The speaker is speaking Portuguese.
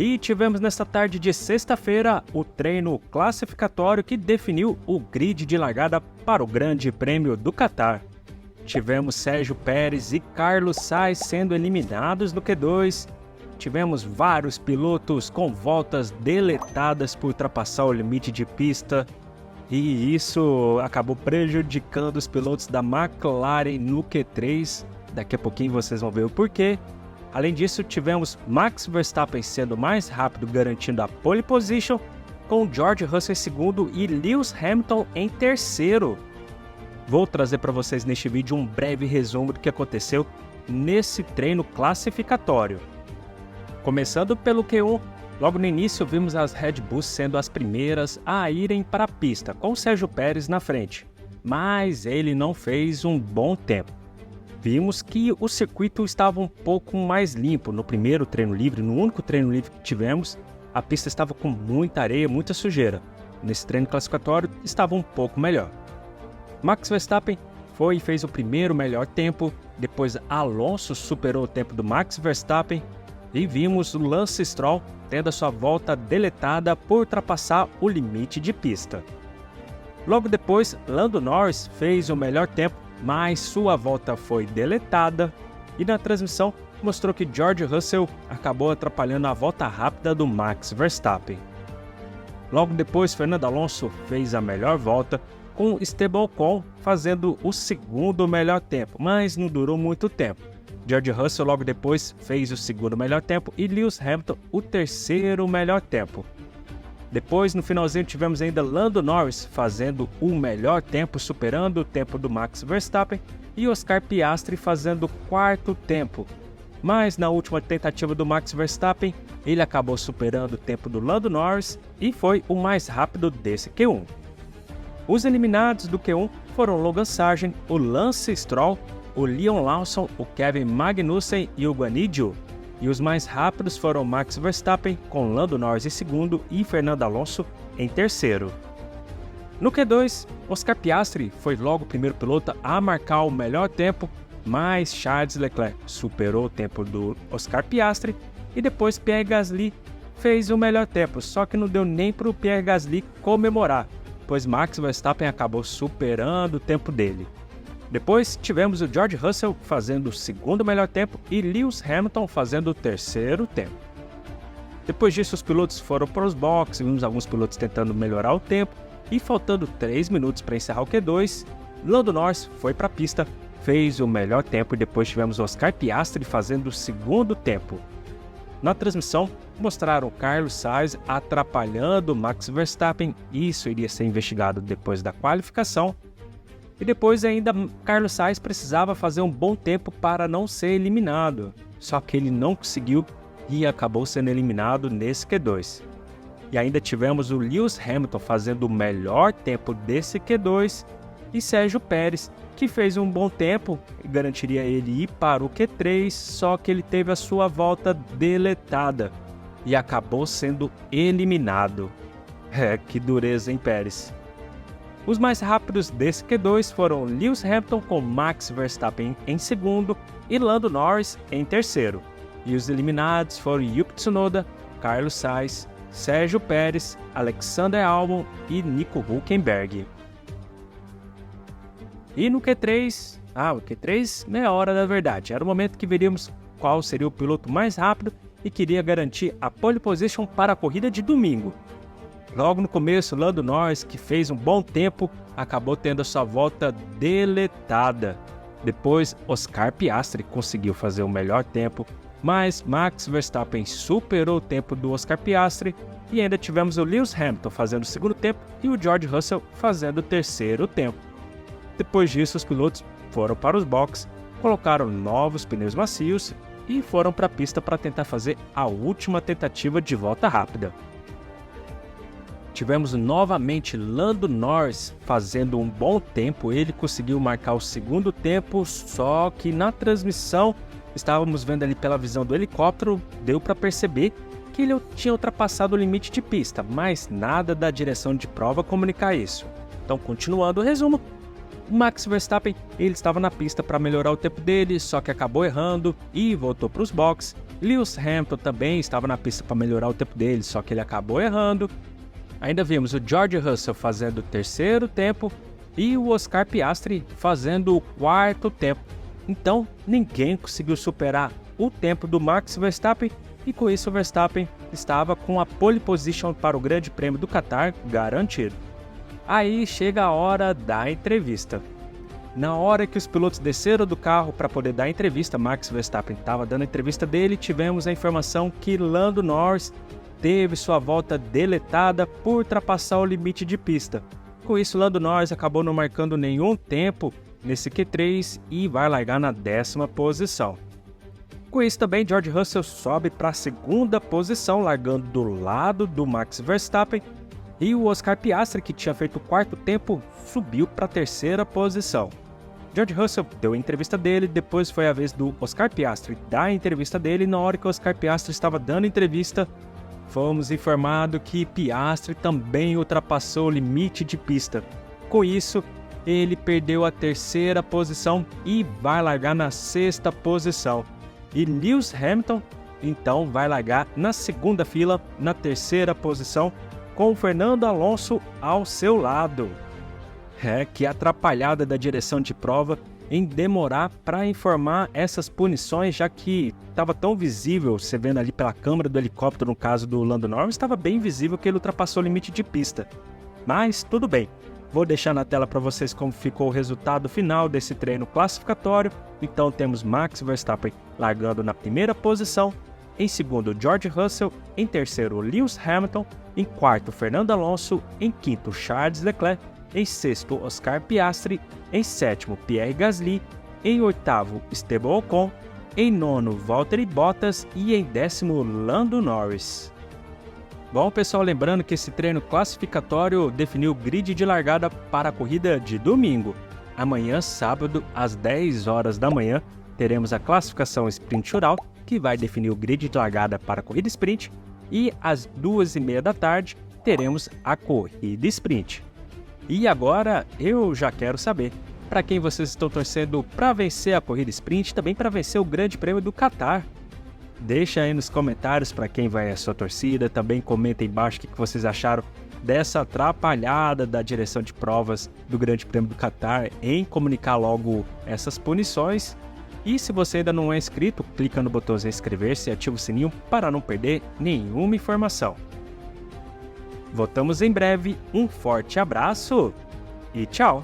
E tivemos nesta tarde de sexta-feira o treino classificatório que definiu o grid de largada para o Grande Prêmio do Catar. Tivemos Sérgio Pérez e Carlos Sainz sendo eliminados no Q2. Tivemos vários pilotos com voltas deletadas por ultrapassar o limite de pista. E isso acabou prejudicando os pilotos da McLaren no Q3. Daqui a pouquinho vocês vão ver o porquê. Além disso, tivemos Max Verstappen sendo mais rápido, garantindo a pole position, com George Russell em segundo e Lewis Hamilton em terceiro. Vou trazer para vocês neste vídeo um breve resumo do que aconteceu nesse treino classificatório. Começando pelo Q1, logo no início vimos as Red Bulls sendo as primeiras a irem para a pista, com o Sérgio Pérez na frente, mas ele não fez um bom tempo. Vimos que o circuito estava um pouco mais limpo no primeiro treino livre, no único treino livre que tivemos, a pista estava com muita areia, muita sujeira. Nesse treino classificatório estava um pouco melhor. Max Verstappen foi e fez o primeiro melhor tempo, depois Alonso superou o tempo do Max Verstappen e vimos o Lance Stroll tendo a sua volta deletada por ultrapassar o limite de pista. Logo depois, Lando Norris fez o melhor tempo, mas sua volta foi deletada e na transmissão mostrou que George Russell acabou atrapalhando a volta rápida do Max Verstappen. Logo depois, Fernando Alonso fez a melhor volta, com Esteban Ocon fazendo o segundo melhor tempo, mas não durou muito tempo. George Russell logo depois fez o segundo melhor tempo e Lewis Hamilton o terceiro melhor tempo. Depois, no finalzinho, tivemos ainda Lando Norris fazendo o melhor tempo, superando o tempo do Max Verstappen, e Oscar Piastri fazendo o quarto tempo. Mas na última tentativa do Max Verstappen, ele acabou superando o tempo do Lando Norris e foi o mais rápido desse Q1. Os eliminados do Q1 foram Logan Sargent, o Lance Stroll, o Leon Lawson, o Kevin Magnussen e o Guan Yu Zhou. E os mais rápidos foram Max Verstappen, com Lando Norris em segundo e Fernando Alonso em terceiro. No Q2, Oscar Piastri foi logo o primeiro piloto a marcar o melhor tempo, mas Charles Leclerc superou o tempo do Oscar Piastri e depois Pierre Gasly fez o melhor tempo, só que não deu nem para o Pierre Gasly comemorar, pois Max Verstappen acabou superando o tempo dele. Depois tivemos o George Russell fazendo o segundo melhor tempo e Lewis Hamilton fazendo o terceiro tempo. Depois disso os pilotos foram para os boxes, vimos alguns pilotos tentando melhorar o tempo e faltando 3 minutos para encerrar o Q2, Lando Norris foi para a pista, fez o melhor tempo e depois tivemos Oscar Piastri fazendo o segundo tempo. Na transmissão mostraram Carlos Sainz atrapalhando Max Verstappen, isso iria ser investigado depois da qualificação. E depois ainda Carlos Sainz precisava fazer um bom tempo para não ser eliminado, só que ele não conseguiu e acabou sendo eliminado nesse Q2. E ainda tivemos o Lewis Hamilton fazendo o melhor tempo desse Q2 e Sérgio Pérez, que fez um bom tempo e garantiria ele ir para o Q3, só que ele teve a sua volta deletada e acabou sendo eliminado. Que dureza, hein, Pérez? Os mais rápidos desse Q2 foram Lewis Hamilton com Max Verstappen em segundo e Lando Norris em terceiro. E os eliminados foram Yuki Tsunoda, Carlos Sainz, Sérgio Pérez, Alexander Albon e Nico Hülkenberg. E no Q3, o Q3 meia hora da verdade, era o momento que veríamos qual seria o piloto mais rápido e queria garantir a pole position para a corrida de domingo. Logo no começo, Lando Norris, que fez um bom tempo, acabou tendo a sua volta deletada. Depois, Oscar Piastri conseguiu fazer o melhor tempo, mas Max Verstappen superou o tempo do Oscar Piastri e ainda tivemos o Lewis Hamilton fazendo o segundo tempo e o George Russell fazendo o terceiro tempo. Depois disso, os pilotos foram para os boxes, colocaram novos pneus macios e foram para a pista para tentar fazer a última tentativa de volta rápida. Tivemos novamente Lando Norris fazendo um bom tempo, ele conseguiu marcar o segundo tempo, só que na transmissão, estávamos vendo ali pela visão do helicóptero, deu para perceber que ele tinha ultrapassado o limite de pista, mas nada da direção de prova comunicar isso. Então, continuando o resumo, O Max Verstappen ele estava na pista para melhorar o tempo dele, só que acabou errando e voltou para os boxes. Lewis Hamilton também estava na pista para melhorar o tempo dele, só que ele acabou errando. Ainda vimos o George Russell fazendo o terceiro tempo e o Oscar Piastri fazendo o quarto tempo. Então, ninguém conseguiu superar o tempo do Max Verstappen e com isso o Verstappen estava com a pole position para o Grande Prêmio do Qatar garantido. Aí chega a hora da entrevista. Na hora que os pilotos desceram do carro para poder dar a entrevista, Max Verstappen estava dando a entrevista dele, tivemos a informação que Lando Norris teve sua volta deletada por ultrapassar o limite de pista. Com isso, Lando Norris acabou não marcando nenhum tempo nesse Q3 e vai largar na 10ª posição. Com isso também, George Russell sobe para a 2ª posição, largando do lado do Max Verstappen, e o Oscar Piastri, que tinha feito o 4º tempo, subiu para a 3ª posição. George Russell deu a entrevista dele, depois foi a vez do Oscar Piastri dar a entrevista dele, e na hora que o Oscar Piastri estava dando a entrevista, fomos informados que Piastri também ultrapassou o limite de pista. Com isso, ele perdeu a 3ª posição e vai largar na 6ª posição. E Lewis Hamilton, então, vai largar na 2ª fila, na 3ª posição, com o Fernando Alonso ao seu lado. Que atrapalhada da direção de prova em demorar para informar essas punições, já que estava tão visível, você vendo ali pela câmera do helicóptero, no caso do Lando Norris, estava bem visível que ele ultrapassou o limite de pista. Mas tudo bem, vou deixar na tela para vocês como ficou o resultado final desse treino classificatório. Então temos Max Verstappen largando na 1ª posição, em 2º George Russell, em 3º Lewis Hamilton, em 4º Fernando Alonso, em 5º Charles Leclerc, em 6º Oscar Piastri, em 7º Pierre Gasly, em 8º Esteban Ocon, em 9º Valtteri Bottas e em 10º Lando Norris. Bom pessoal, lembrando que esse treino classificatório definiu o grid de largada para a corrida de domingo. Amanhã, sábado, às 10 horas da manhã, teremos a classificação Sprint Shootout, que vai definir o grid de largada para a corrida sprint, e às 2h30 da tarde teremos a corrida sprint. E agora eu já quero saber para quem vocês estão torcendo para vencer a corrida sprint, também para vencer o Grande Prêmio do Qatar. Deixa aí nos comentários para quem vai a sua torcida, também comenta aí embaixo o que vocês acharam dessa atrapalhada da direção de provas do Grande Prêmio do Qatar em comunicar logo essas punições. E se você ainda não é inscrito, clica no botãozinho inscrever-se e ativa o sininho para não perder nenhuma informação. Voltamos em breve, um forte abraço e tchau!